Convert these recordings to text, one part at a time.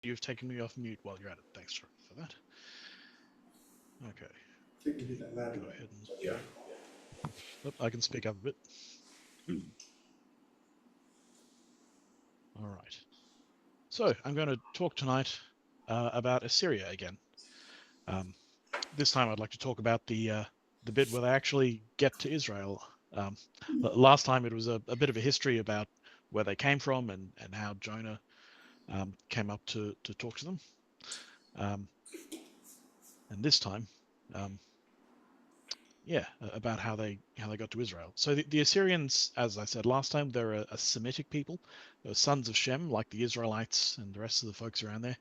You've taken me off mute while you're at it. Thanks for that. Okay, I think we did that loud go enough. ahead and. So, yeah. Oh, I can speak up a bit. All right. So I'm going to talk tonight about Assyria again. Um, this time I'd like to talk about the bit where they actually get to Israel. Um, Last time it was a bit of a history about where they came from and how Jonah came up to talk to them. Um, and this time, um, yeah, about how they got to Israel. So the Assyrians, as I said last time, they're a Semitic people. They're sons of Shem, like the Israelites and the rest of the folks around there.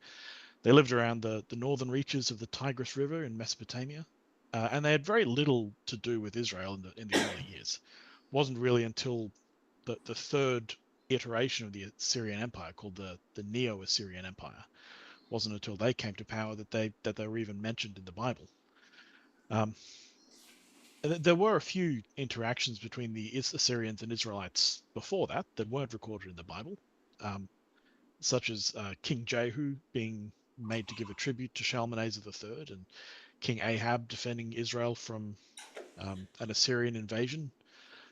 They lived around the northern reaches of the Tigris River in Mesopotamia, and they had very little to do with Israel in the early years. It wasn't really until the third iteration of the Assyrian Empire, called the Neo-Assyrian Empire, wasn't until they came to power that they were even mentioned in the Bible. Um, there were a few interactions between the Assyrians and Israelites before that weren't recorded in the Bible, um, such as King Jehu being made to give a tribute to Shalmaneser III, and King Ahab defending Israel from an Assyrian invasion,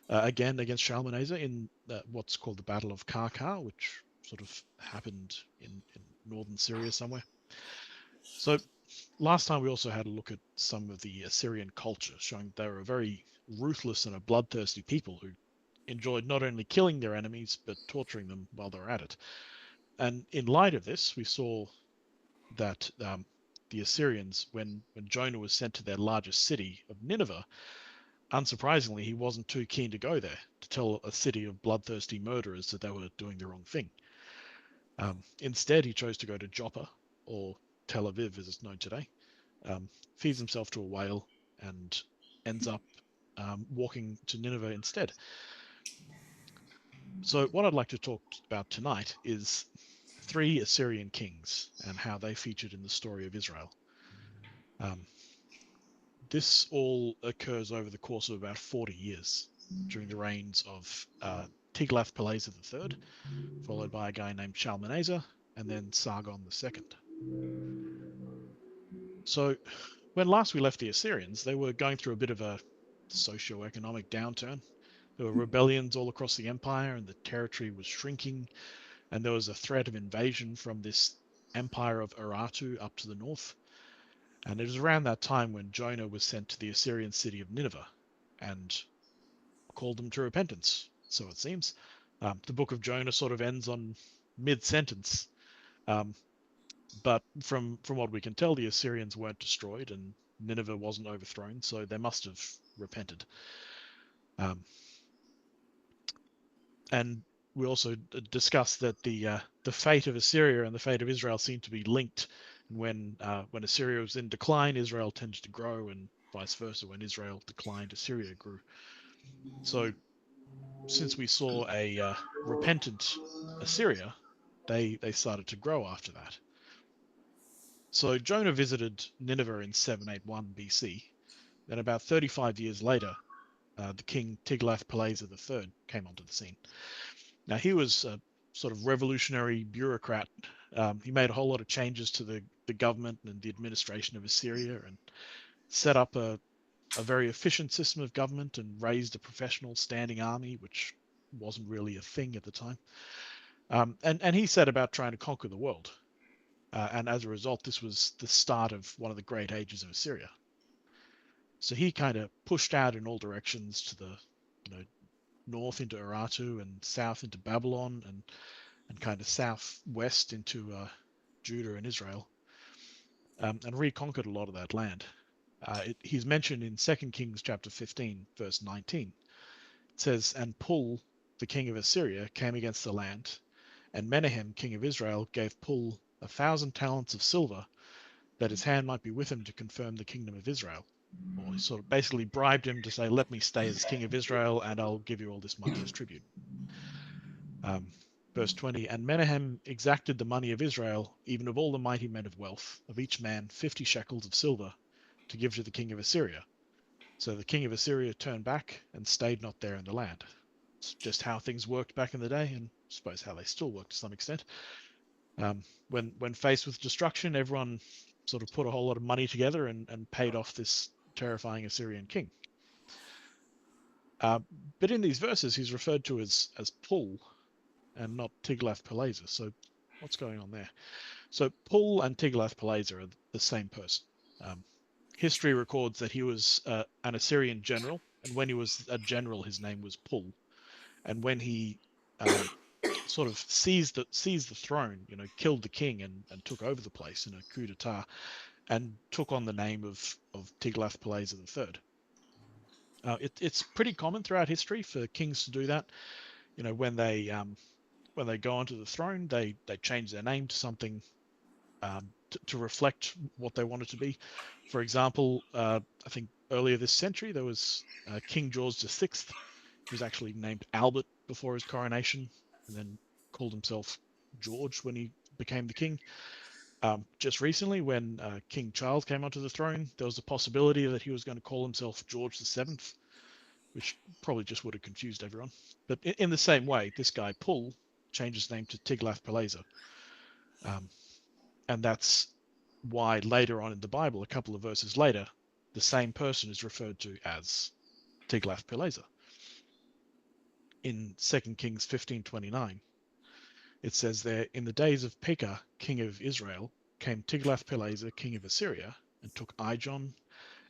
again against Shalmaneser in what's called the Battle of Karkar, which sort of happened in northern Syria somewhere. So last time we also had a look at some of the Assyrian culture, showing they were a very ruthless and a bloodthirsty people who enjoyed not only killing their enemies but torturing them while they were at it. And in light of this, we saw that the Assyrians, when Jonah was sent to their largest city of Nineveh, unsurprisingly, he wasn't too keen to go there to tell a city of bloodthirsty murderers that they were doing the wrong thing. Instead, he chose to go to Joppa, or Tel Aviv as it's known today, feeds himself to a whale, and ends up walking to Nineveh instead. So, what I'd like to talk about tonight is three Assyrian kings and how they featured in the story of Israel. Um, this all occurs over the course of about 40 years during the reigns of Tiglath-Pileser III, followed by a guy named Shalmaneser, and then Sargon II. So, when last we left the Assyrians, they were going through a bit of a socio-economic downturn. There were rebellions all across the empire, and the territory was shrinking, and there was a threat of invasion from this empire of Urartu up to the north. And it was around that time when Jonah was sent to the Assyrian city of Nineveh and called them to repentance, so it seems. The book of Jonah sort of ends on mid-sentence, um, but from what we can tell, the Assyrians weren't destroyed and Nineveh wasn't overthrown, so they must have repented. Um, and we also discussed that the fate of Assyria and the fate of Israel seem to be linked. When Assyria was in decline, Israel tended to grow, and vice versa. When Israel declined, Assyria grew. So since we saw a repentant Assyria, they started to grow after that. So Jonah visited Nineveh in 781 BC. Then about 35 years later, the king Tiglath-Pileser III came onto the scene. Now he was a sort of revolutionary bureaucrat. He made a whole lot of changes to the government and the administration of Assyria, and set up a very efficient system of government and raised a professional standing army, which wasn't really a thing at the time. And he set about trying to conquer the world. And as a result, this was the start of one of the great ages of Assyria. So he kind of pushed out in all directions to the, you know, north into Urartu and south into Babylon and kind of southwest into Judah and Israel, and reconquered a lot of that land. He's mentioned in 2 Kings chapter 15, verse 19. It says, "And Pul, the king of Assyria, came against the land, and Menahem, king of Israel, gave Pul 1,000 talents of silver, that his hand might be with him to confirm the kingdom of Israel." Or he sort of basically bribed him to say, "Let me stay as king of Israel, and I'll give you all this money as tribute." Um, Verse 20, "And Menahem exacted the money of Israel, even of all the mighty men of wealth, of each man 50 shekels of silver, to give to the king of Assyria. So the king of Assyria turned back and stayed not there in the land." It's just how things worked back in the day, and I suppose how they still work to some extent. When faced with destruction, everyone sort of put a whole lot of money together and paid off this terrifying Assyrian king. Uh, but in these verses, he's referred to as Pul and not Tiglath-Pileser. So what's going on there? So Pul and Tiglath-Pileser are the same person. Um, History records that he was an Assyrian general, and when he was a general, his name was Pul. And when he sort of seized the throne, killed the king and took over the place in a coup d'état, and took on the name of Tiglath-Pileser III. It's pretty common throughout history for kings to do that. When they go onto the throne, they change their name to something to reflect what they want it to be. For example, I think earlier this century there was King George VI. He was actually named Albert before his coronation, and then called himself George when he became the king. Just recently, when King Charles came onto the throne, there was a possibility that he was going to call himself George VII, which probably just would have confused everyone. But in the same way, this guy Pul changed his name to Tiglath-Pileser, um, and that's why later on in the Bible, a couple of verses later, the same person is referred to as Tiglath-Pileser. In 2 Kings 15:29, it says there, in the days of Pekah, king of Israel, came Tiglath-Pileser, king of Assyria, and took Ijon,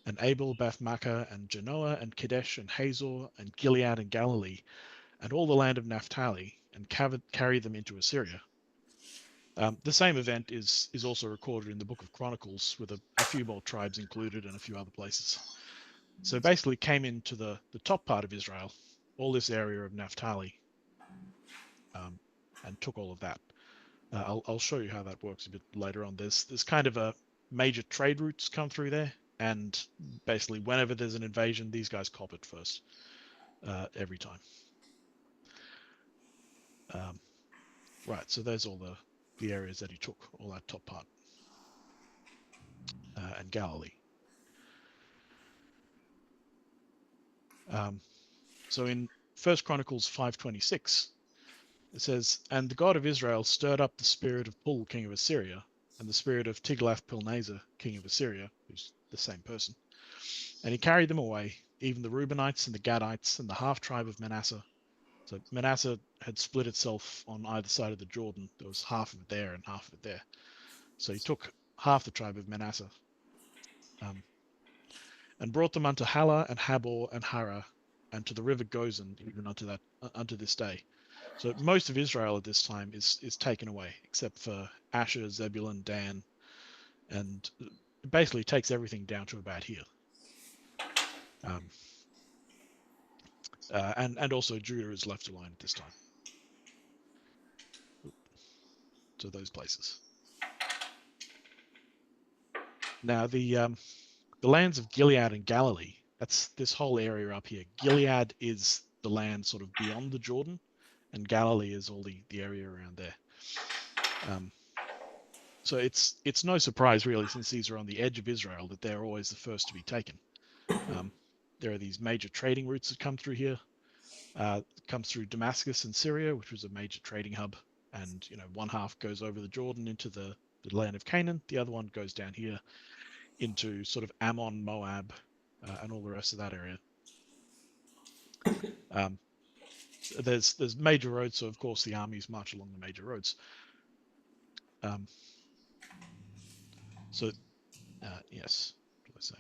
and Abel, Beth-Maachah, and Genoa, and Kadesh, and Hazor, and Gilead, and Galilee, and all the land of Naphtali, and carried them into Assyria. The same event is also recorded in the Book of Chronicles, with a few more tribes included and a few other places. So basically came into the top part of Israel, all this area of Naphtali, and took all of that. I'll show you how that works a bit later on. There's kind of a major trade routes come through there, and basically whenever there's an invasion, these guys cop it first, every time. Right, so there's all the areas that he took, all that top part, and Galilee. So in 1 Chronicles 5:26, it says, and the God of Israel stirred up the spirit of Pul, king of Assyria, and the spirit of Tiglath-Pileser, king of Assyria, who's the same person. And he carried them away, even the Reubenites and the Gadites and the half tribe of Manasseh. So Manasseh had split itself on either side of the Jordan. There was half of it there and half of it there. So he took half the tribe of Manasseh, and brought them unto Halah and Habor and Hara, and to the river Gozan, even unto this day. So most of Israel at this time is taken away, except for Asher, Zebulun, Dan, and it basically takes everything down to about here. And also Judah is left alone at this time. So those places. Now the lands of Gilead and Galilee, that's this whole area up here. Gilead is the land sort of beyond the Jordan, and Galilee is all the area around there. So it's no surprise really, since these are on the edge of Israel, that they're always the first to be taken. There are these major trading routes that come through here. Comes through Damascus and Syria, which was a major trading hub, and one half goes over the Jordan into the land of Canaan. The other one goes down here into sort of Ammon, Moab, and all the rest of that area. There's major roads, so of course the armies march along the major roads. Yes, what was I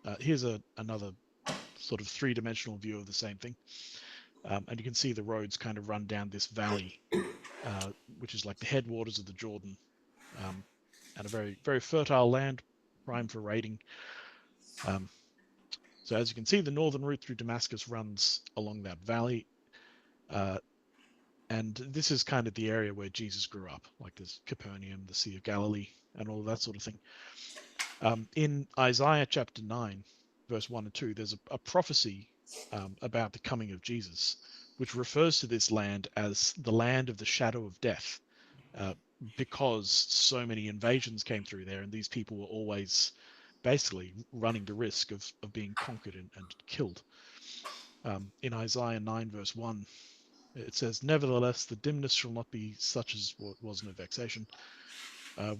saying? Here's another sort of three-dimensional view of the same thing, and you can see the roads kind of run down this valley, which is like the headwaters of the Jordan, and a very very fertile land, prime for raiding. So as you can see, the northern route through Damascus runs along that valley. And this is kind of the area where Jesus grew up, like there's Capernaum, the Sea of Galilee, and all of that sort of thing. In Isaiah chapter 9, verse 1 and 2, there's a prophecy about the coming of Jesus, which refers to this land as the land of the shadow of death, because so many invasions came through there, and these people were always basically running the risk of being conquered and killed. In Isaiah 9, verse 1, It says, "Nevertheless, the dimness shall not be such as what was no vexation." Uh,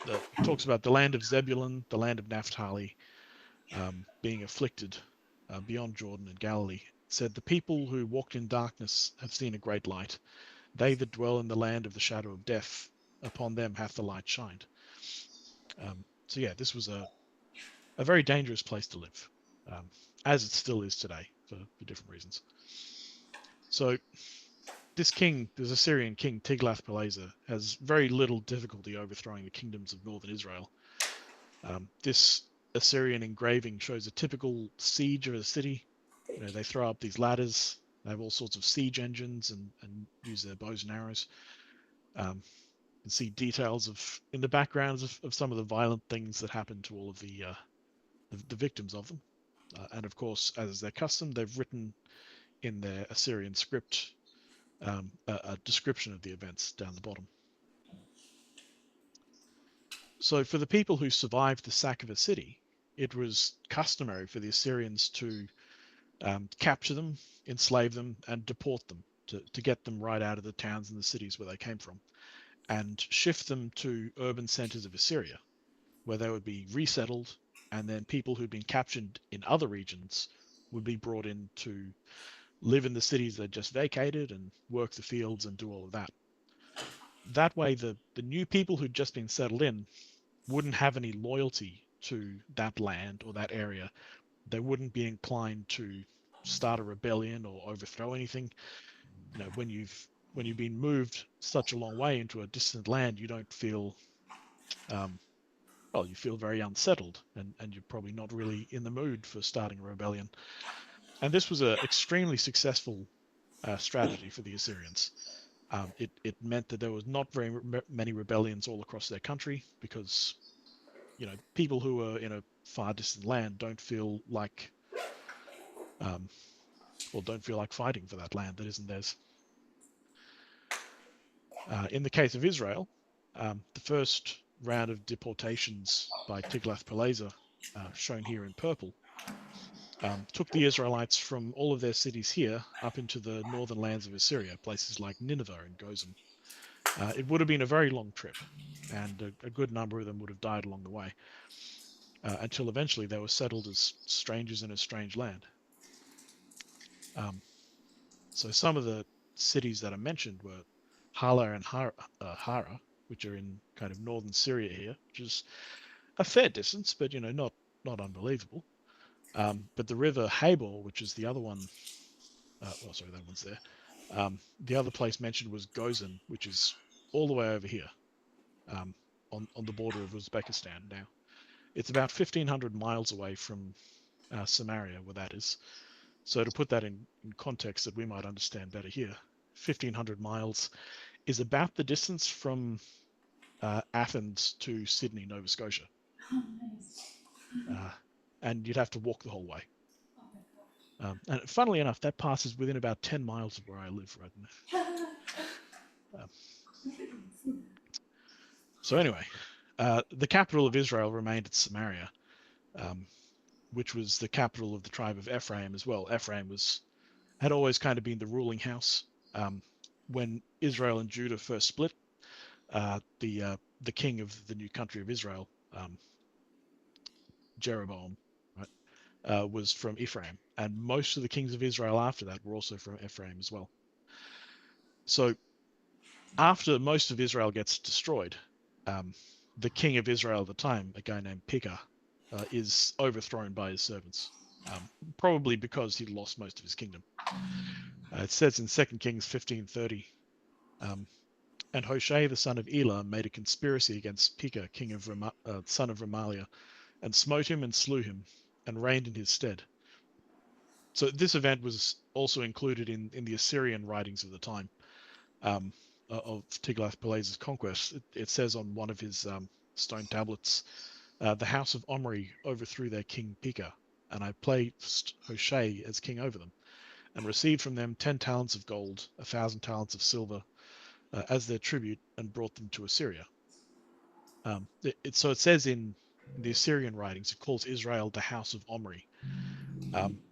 it talks about the land of Zebulun, the land of Naphtali, being afflicted beyond Jordan and Galilee. It said, "The people who walked in darkness have seen a great light. They that dwell in the land of the shadow of death, upon them hath the light shined." So yeah, this was a very dangerous place to live, um, as it still is today for different reasons. So this king, this Assyrian king Tiglath-Pileser, has very little difficulty overthrowing the kingdoms of northern Israel. This Assyrian engraving shows a typical siege of a city. You know, they throw up these ladders. They have all sorts of siege engines and use their bows and arrows. Um, you can see details of in the backgrounds of some of the violent things that happened to all of the victims of them. And of course, as is their custom, they've written in their Assyrian script a description of the events down the bottom. So for the people who survived the sack of a city, it was customary for the Assyrians to capture them, enslave them, and deport them to get them right out of the towns and the cities where they came from, and shift them to urban centers of Assyria, where they would be resettled, and then people who'd been captured in other regions would be brought in to live in the cities they just vacated and work the fields and do all of that. That way, the new people who'd just been settled in wouldn't have any loyalty to that land or that area. They wouldn't be inclined to start a rebellion or overthrow anything. You know, when you've been moved such a long way into a distant land, you don't feel um, well, you feel very unsettled, and you're probably not really in the mood for starting a rebellion. And this was an extremely successful strategy for the Assyrians. It meant that there was not very many rebellions all across their country because people who are in a far distant land um, don't feel like fighting for that land that isn't theirs. In the case of Israel, the first round of deportations by Tiglath-Pileser, shown here in purple, took the Israelites from all of their cities here up into the northern lands of Assyria, places like Nineveh and Gozan. It would have been a very long trip, and a good number of them would have died along the way, until eventually they were settled as strangers in a strange land. Um, so some of the cities that are mentioned were Hala and Hara, which are in kind of northern Syria here, which is a fair distance, but not unbelievable. But the river Habor, which is the other one, sorry, that one's there. The other place mentioned was Gozan, which is all the way over here, um, on the border of Uzbekistan. Now, it's about 1,500 miles away from Samaria, where that is. So to put that in context that we might understand better here, 1,500 miles is about the distance from Athens to Sydney, Nova Scotia. Oh, nice. Uh, and you'd have to walk the whole way. And funnily enough, that passes within about 10 miles of where I live right now. Um, so anyway, the capital of Israel remained at Samaria, um, which was the capital of the tribe of Ephraim as well. Ephraim had always kind of been the ruling house. When Israel and Judah first split, the king of the new country of Israel, Jeroboam, right, was from Ephraim, and most of the kings of Israel after that were also from Ephraim as well. So after most of Israel gets destroyed, um, the king of Israel at the time, a guy named Pekah, is overthrown by his servants, probably because he lost most of his kingdom. It says in 2 Kings 15:30, um, and Hoshea the son of Elah made a conspiracy against Pekah, king of son of Remaliah, and smote him and slew him, and reigned in his stead. So this event was also included in the Assyrian writings of the time, um, of Tiglath-Pileser's conquest. It says on one of his stone tablets, the house of Omri overthrew their king Pekah, and I placed Hoshea as king over them, and received from them 10 talents of gold, 1,000 talents of silver, as their tribute, and brought them to Assyria. So it says in the Assyrian writings, it calls Israel the house of Omri.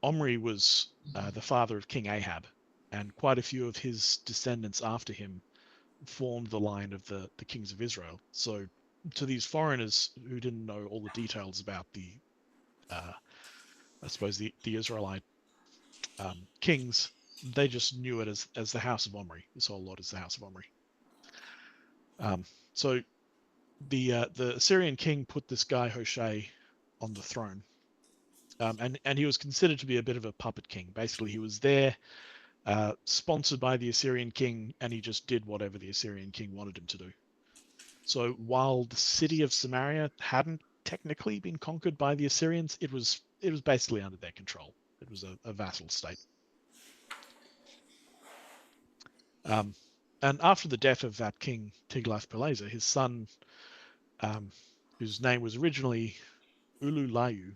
Omri was the father of King Ahab, and quite a few of his descendants after him formed the line of the kings of Israel. So to these foreigners who didn't know all the details about uh, I suppose the Israelite kings, they just knew it as the House of Omri. This whole lot is the House of Omri. So the Assyrian king put this guy Hoshea on the throne, and he was considered to be a bit of a puppet king. Basically, he was there, sponsored by the Assyrian king, and he just did whatever the Assyrian king wanted him to do. So while the city of Samaria hadn't technically been conquered by the Assyrians, it was basically under their control. It was a vassal state. Um, and after the death of that king Tiglath-Pileser, his son, um, whose name was originally Ululayu,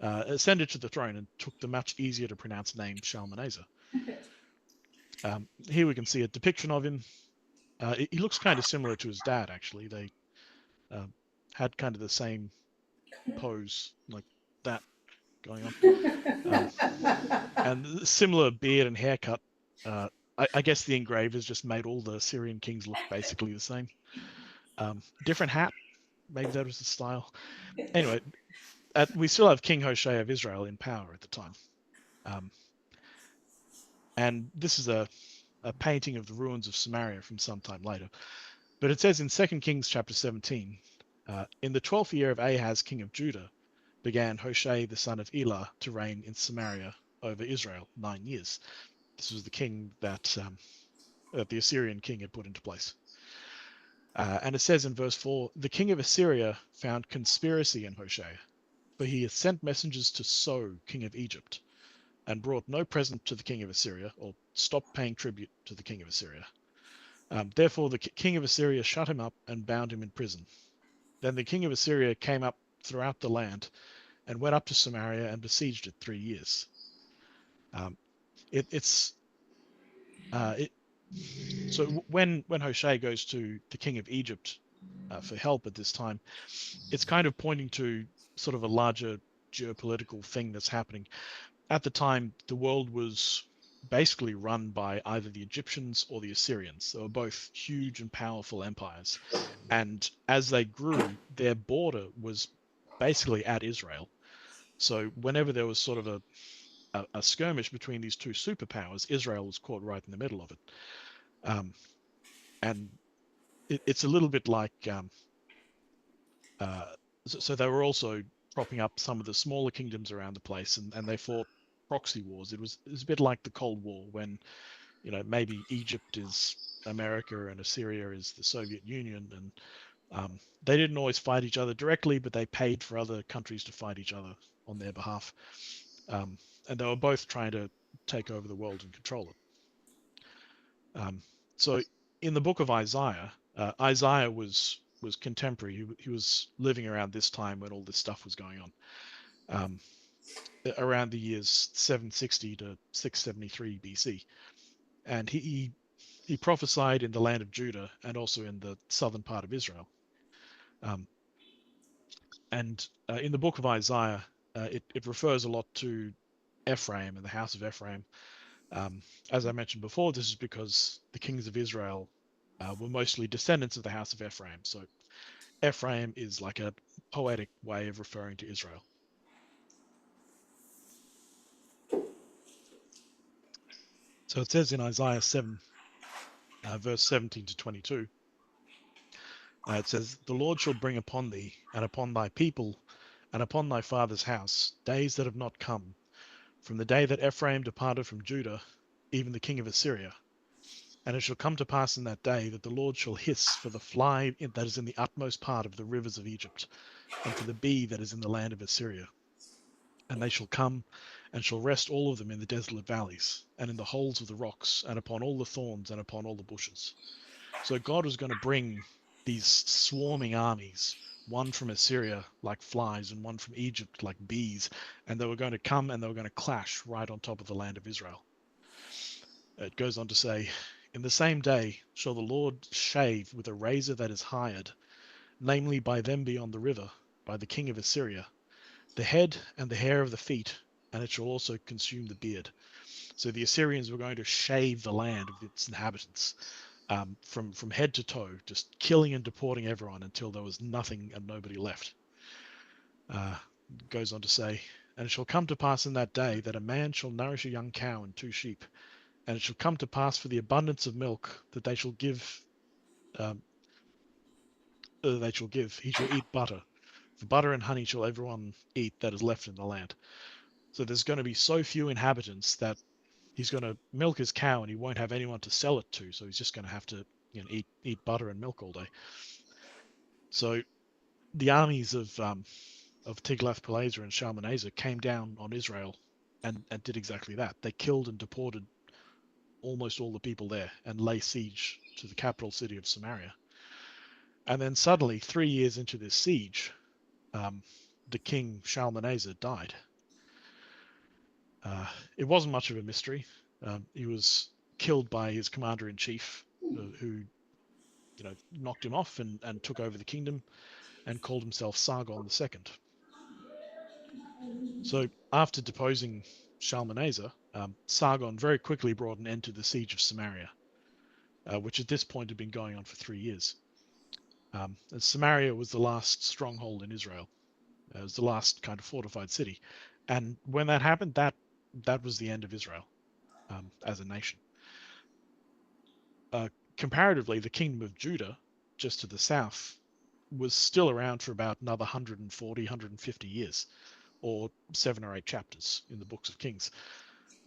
ascended to the throne and took the much easier to pronounce name Shalmaneser. Here we can see a depiction of him. He looks kind of similar to his dad, actually. They had kind of the same pose, like that going on, and similar beard and haircut. I guess the engravers just made all the Syrian kings look basically the same. Different hat, maybe that was the style. Anyway, we still have King Hoshea of Israel in power at the time. And this is a painting of the ruins of Samaria from some time later. But it says in 2 Kings chapter 17, in the 12th year of Ahaz, king of Judah, began Hoshea the son of Elah to reign in Samaria over Israel 9 years. This was the king that the Assyrian king had put into place. And it says in verse 4, the king of Assyria found conspiracy in Hoshea, for he had sent messengers to So, king of Egypt, and brought no present to the king of Assyria, or stopped paying tribute to the king of Assyria. Therefore the king of Assyria shut him up and bound him in prison. Then the king of Assyria came up throughout the land and went up to Samaria and besieged it 3 years. So when Hoshea goes to the king of Egypt for help at this time, it's kind of pointing to sort of a larger geopolitical thing that's happening. At the time, the world was basically run by either the Egyptians or the Assyrians. They were both huge and powerful empires. And as they grew, their border was basically at Israel. So whenever there was sort of a skirmish between these two superpowers, Israel was caught right in the middle of it. And it's a little bit like, so they were also propping up some of the smaller kingdoms around the place, and they fought proxy wars. It was a bit like the Cold War when, maybe Egypt is America and Assyria is the Soviet Union, and they didn't always fight each other directly, but they paid for other countries to fight each other on their behalf. And they were both trying to take over the world and control it. So in the book of Isaiah, Isaiah was contemporary. He was living around this time when all this stuff was going on, around the years 760 to 673 BC. And he prophesied in the land of Judah and also in the southern part of Israel. And in the book of Isaiah, it refers a lot to Ephraim and the house of Ephraim. As I mentioned before, this is because the kings of Israel were mostly descendants of the house of Ephraim. So Ephraim is like a poetic way of referring to Israel. So it says in Isaiah 7, verse 17 to 22, it says, the Lord shall bring upon thee and upon thy people and upon thy father's house days that have not come, from the day that Ephraim departed from Judah, even the king of Assyria. And it shall come to pass in that day that the Lord shall hiss for the fly that is in the utmost part of the rivers of Egypt, and for the bee that is in the land of Assyria. And they shall come and shall rest all of them in the desolate valleys, and in the holes of the rocks, and upon all the thorns, and upon all the bushes. So God was going to bring these swarming armies, one from Assyria like flies, and one from Egypt like bees, and they were going to come and they were going to clash right on top of the land of Israel. It goes on to say, in the same day shall the Lord shave with a razor that is hired, namely by them beyond the river, by the king of Assyria, the head and the hair of the feet, and it shall also consume the beard. So the Assyrians were going to shave the land of its inhabitants, from head to toe, just killing and deporting everyone until there was nothing and nobody left. Uh, Goes on to say, and it shall come to pass in that day that a man shall nourish a young cow and two sheep, and it shall come to pass for the abundance of milk that they shall give, um, he shall eat butter. For butter and honey shall everyone eat that is left in the land. So there's going to be so few inhabitants that he's going to milk his cow and he won't have anyone to sell it to. So he's just going to have to, eat butter and milk all day. So the armies of Tiglath-Pileser and Shalmaneser came down on Israel and did exactly that. They killed and deported almost all the people there and lay siege to the capital city of Samaria. And then suddenly, 3 years into this siege, um, the king Shalmaneser died. It wasn't much of a mystery. He was killed by his commander in chief, who knocked him off and took over the kingdom and called himself Sargon II. So after deposing Shalmaneser, Sargon very quickly brought an end to the siege of Samaria, which at this point had been going on for 3 years. And Samaria was the last stronghold in Israel. It was the last kind of fortified city. And when that happened, that was the end of Israel as a nation. Comparatively, the kingdom of Judah, just to the south, was still around for about another 140, 150 years, or 7 or 8 chapters in the books of Kings.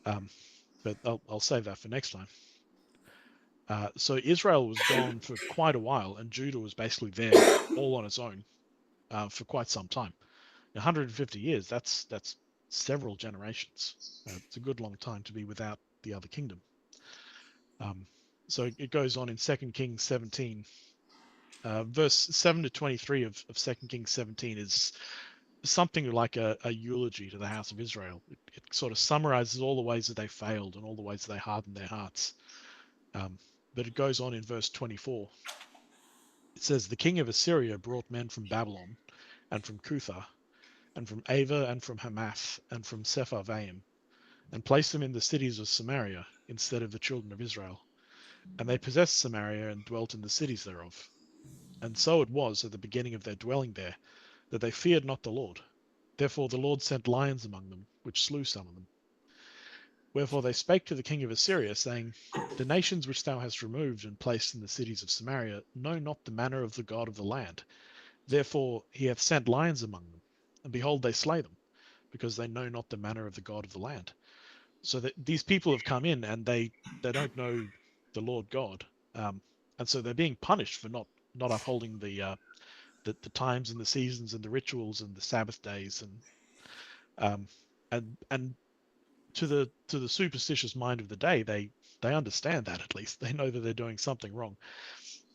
But I'll save that for next time. So Israel was gone for quite a while, and Judah was basically there all on its own for quite some time. 150 years, that's several generations. It's a good long time to be without the other kingdom. So it goes on in 2 Kings 17. Verse 7 to 23 of 2 Kings 17 is something like a eulogy to the house of Israel. It sort of summarizes all the ways that they failed and all the ways that they hardened their hearts. But it goes on in verse 24. It says, the king of Assyria brought men from Babylon and from Cutha and from Ava and from Hamath and from Sepharvaim and placed them in the cities of Samaria instead of the children of Israel. And they possessed Samaria and dwelt in the cities thereof. And so it was at the beginning of their dwelling there, that they feared not the Lord. Therefore the Lord sent lions among them, which slew some of them. Wherefore they spake to the king of Assyria, saying, the nations which thou hast removed and placed in the cities of Samaria know not the manner of the God of the land. Therefore he hath sent lions among them, and behold, they slay them, because they know not the manner of the God of the land. So that these people have come in and they don't know the Lord God, and so they're being punished for not upholding the times and the seasons and the rituals and the Sabbath days um, and to the superstitious mind of the day, they understand that. At least they know that they're doing something wrong.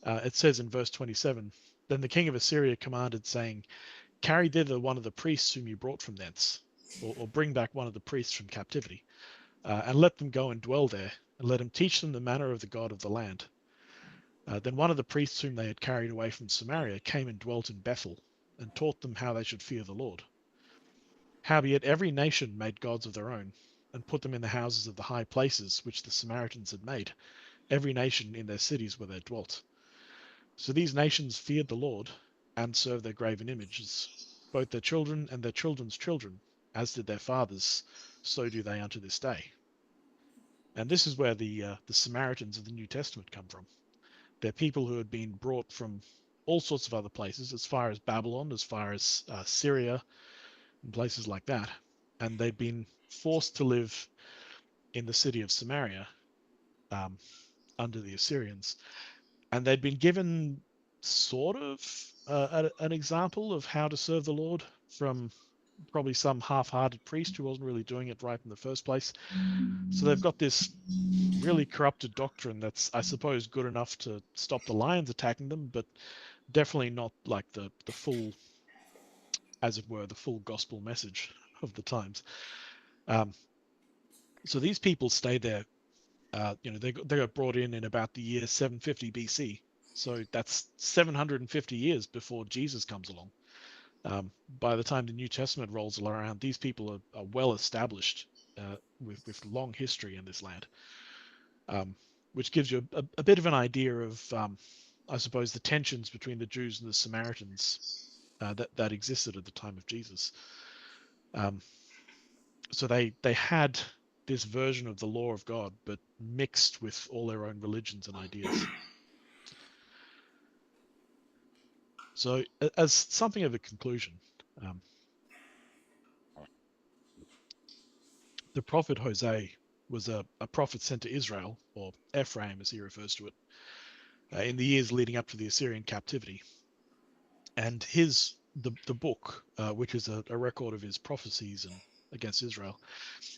It says in verse 27, then the king of Assyria commanded, saying, carry thither one of the priests whom you brought from thence, or bring back one of the priests from captivity, and let them go and dwell there, and let him teach them the manner of the God of the land. Then one of the priests whom they had carried away from Samaria came and dwelt in Bethel, and taught them how they should fear the Lord. Howbeit every nation made gods of their own, and put them in the houses of the high places which the Samaritans had made, every nation in their cities where they dwelt. So these nations feared the Lord, and served their graven images, both their children and their children's children, as did their fathers, so do they unto this day. And this is where the Samaritans of the New Testament come from. They're people who had been brought from all sorts of other places, as far as Babylon, as far as Syria, and places like that. And they'd been forced to live in the city of Samaria um, under the Assyrians. And they'd been given sort of an example of how to serve the Lord from probably some half-hearted priest who wasn't really doing it right in the first place. So they've got this really corrupted doctrine that's, I suppose, good enough to stop the lions attacking them, but definitely not like the full, as it were, the full gospel message of the times. Um, so these people stayed there. They got brought in about the year 750 BC. So that's 750 years before Jesus comes along. By the time the New Testament rolls around, these people are well established with long history in this land, um, which gives you a bit of an idea of, I suppose, the tensions between the Jews and the Samaritans that existed at the time of Jesus. Um, so they had this version of the law of God, but mixed with all their own religions and ideas. So, as something of a conclusion, um, the prophet Hosea was a prophet sent to Israel, or Ephraim as he refers to it, in the years leading up to the Assyrian captivity. And the book, which is a record of his prophecies and against Israel,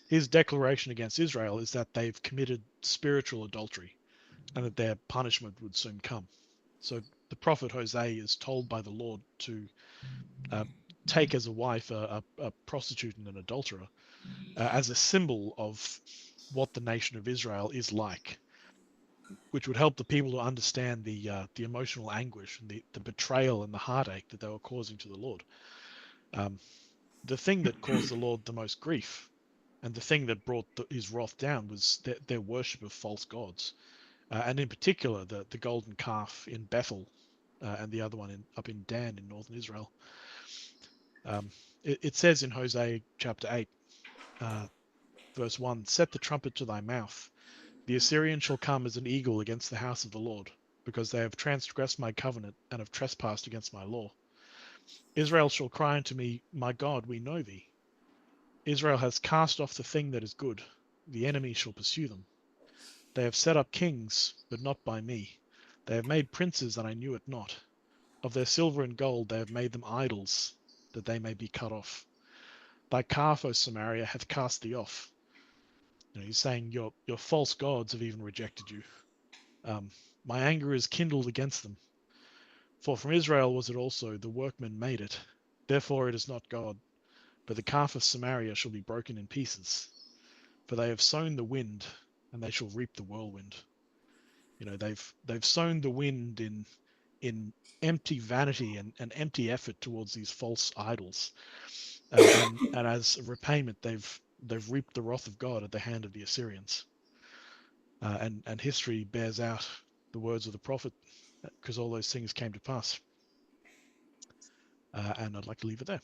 his declaration against Israel is that they've committed spiritual adultery and that their punishment would soon come. So the prophet Hosea is told by the Lord to uh, take as a wife a prostitute and an adulterer as a symbol of what the nation of Israel is like, which would help the people to understand the emotional anguish and the betrayal and the heartache that they were causing to the Lord. Um, the thing that caused the Lord the most grief and the thing that brought his wrath down was their worship of false gods, and in particular the golden calf in Bethel, and the other one up in Dan in northern Israel. Um, it says in Hosea chapter 8, uh, verse 1, "Set the trumpet to thy mouth. The Assyrian shall come as an eagle against the house of the Lord, because they have transgressed my covenant and have trespassed against my law. Israel shall cry unto me, My God, we know thee. Israel has cast off the thing that is good. The enemy shall pursue them. They have set up kings, but not by me. They have made princes, and I knew it not. Of their silver and gold they have made them idols, that they may be cut off. Thy calf, O Samaria, hath cast thee off." He's saying your false gods have even rejected you. My anger is kindled against them. For from Israel was it also, the workman made it. Therefore it is not God, but the calf of Samaria shall be broken in pieces. For they have sown the wind, and they shall reap the whirlwind. They've sown the wind in empty vanity and empty effort towards these false idols, and as a repayment, they've reaped the wrath of God at the hand of the Assyrians. And history bears out the words of the prophet, because all those things came to pass. And I'd like to leave it there.